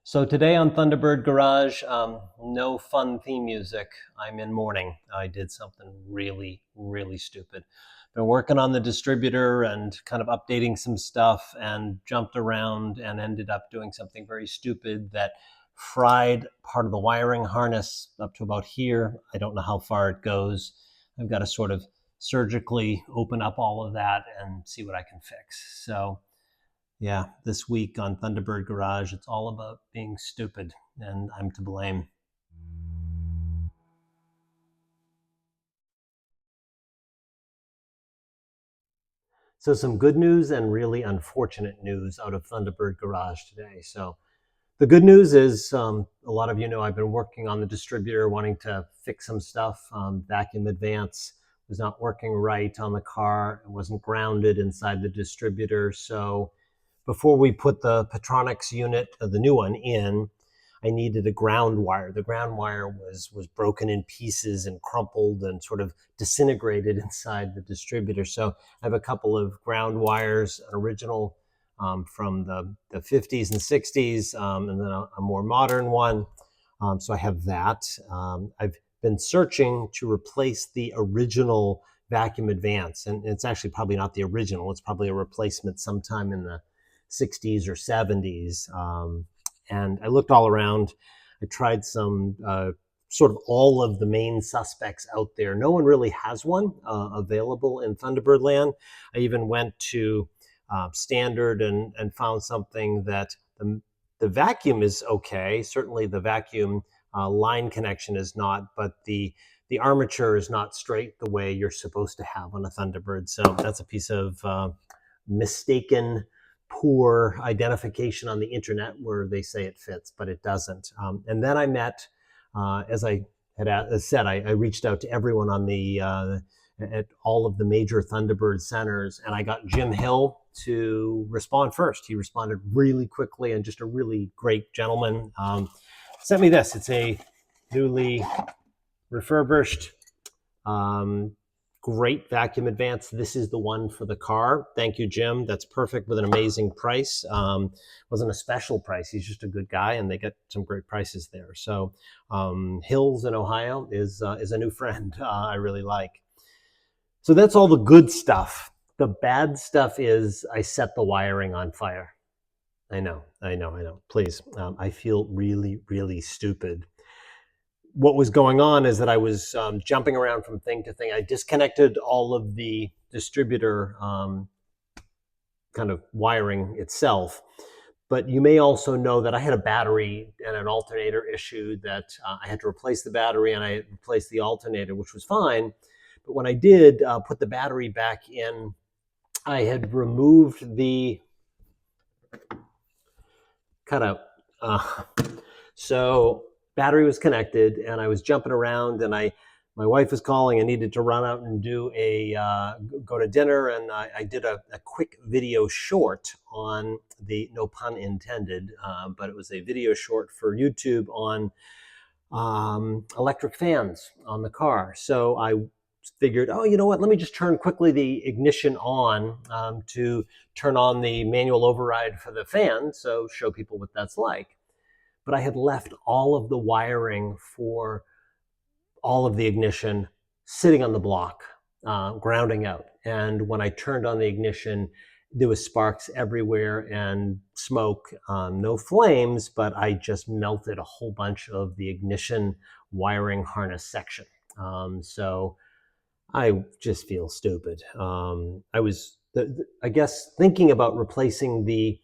So today on Thunderbird Garage, no fun theme music. I'm in mourning. I did something really, really stupid. Been working on the distributor and kind of updating some stuff and jumped around and ended up doing something very stupid that fried part of the wiring harness up to about here. I don't know how far it goes. I've got to sort of surgically open up all of that and see what I can fix. So yeah, this week on Thunderbird Garage, it's all about being stupid, and I'm to blame. So, some good news and really unfortunate news out of Thunderbird Garage today. So, the good news is a lot of you know I've been working on the distributor, wanting to fix some stuff. Vacuum advance was not working right on the car, it wasn't grounded inside the distributor. So, before we put the Petronix unit, the new one, in, I needed a ground wire. The ground wire was broken in pieces and crumpled and sort of disintegrated inside the distributor. So I have a couple of ground wires, an original from the 50s and 60s, and then a more modern one. So I have that. I've been searching to replace the original vacuum advance, and it's actually probably not the original. It's probably a replacement sometime in the 60s or 70s. And I looked all around. I tried some sort of all of the main suspects out there. No one really has one available in Thunderbird land. I even went to Standard and found something that the vacuum is okay. Certainly the vacuum line connection is not, but the armature is not straight the way you're supposed to have on a Thunderbird. So that's a piece of mistaken poor identification on the internet where they say it fits, but it doesn't. And then I met, as I had said, I reached out to everyone on the at all of the major Thunderbird centers, and I got Jim Hill to respond first. He responded really quickly and just a really great gentleman. Sent me this. It's a newly refurbished great vacuum advance. This is the one for the car. Thank you, Jim. That's perfect with an amazing price. Wasn't a special price. He's just a good guy, and they get some great prices there. So Hills in Ohio is a new friend I really like. So that's all the good stuff. The bad stuff is I set the wiring on fire. I know. Please, I feel really, really stupid. What was going on is that I was jumping around from thing to thing. I disconnected all of the distributor kind of wiring itself. But you may also know that I had a battery and an alternator issue that I had to replace the battery and I replaced the alternator, which was fine. But when I did put the battery back in, I had removed the cutout. So battery was connected and I was jumping around and my wife was calling. I needed to run out and do go to dinner, and I did a quick video short on the, no pun intended, but it was a video short for YouTube on electric fans on the car. So I figured, oh, you know what, let me just turn quickly the ignition on to turn on the manual override for the fan, so show people what that's like. But I had left all of the wiring for all of the ignition sitting on the block, grounding out. And when I turned on the ignition, there was sparks everywhere and smoke, no flames, but I just melted a whole bunch of the ignition wiring harness section. So I just feel stupid. I was, I guess, thinking about replacing the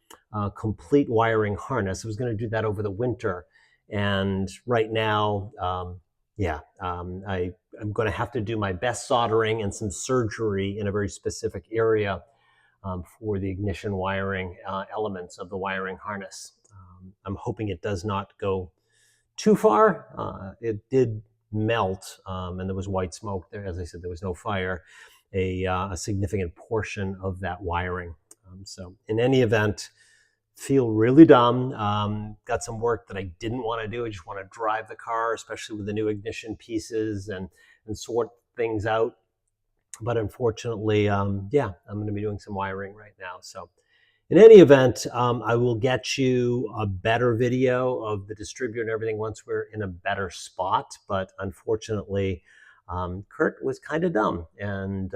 complete wiring harness. I was going to do that over the winter. And right now, I'm going to have to do my best soldering and some surgery in a very specific area for the ignition wiring elements of the wiring harness. I'm hoping it does not go too far. It did melt, and there was white smoke there. As I said, there was no fire, a significant portion of that wiring. So in any event, feel really dumb. Got some work that I didn't want to do. I just want to drive the car, especially with the new ignition pieces, and sort things out. But unfortunately, I'm going to be doing some wiring right now. So In any event, I will get you a better video of the distributor and everything once we're in a better spot. But unfortunately, Kurt was kind of dumb and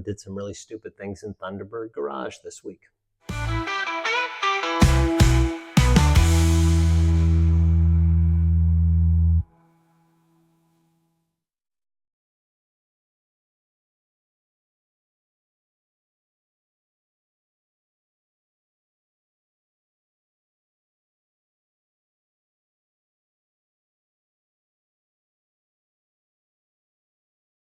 did some really stupid things in Thunderbird Garage this week.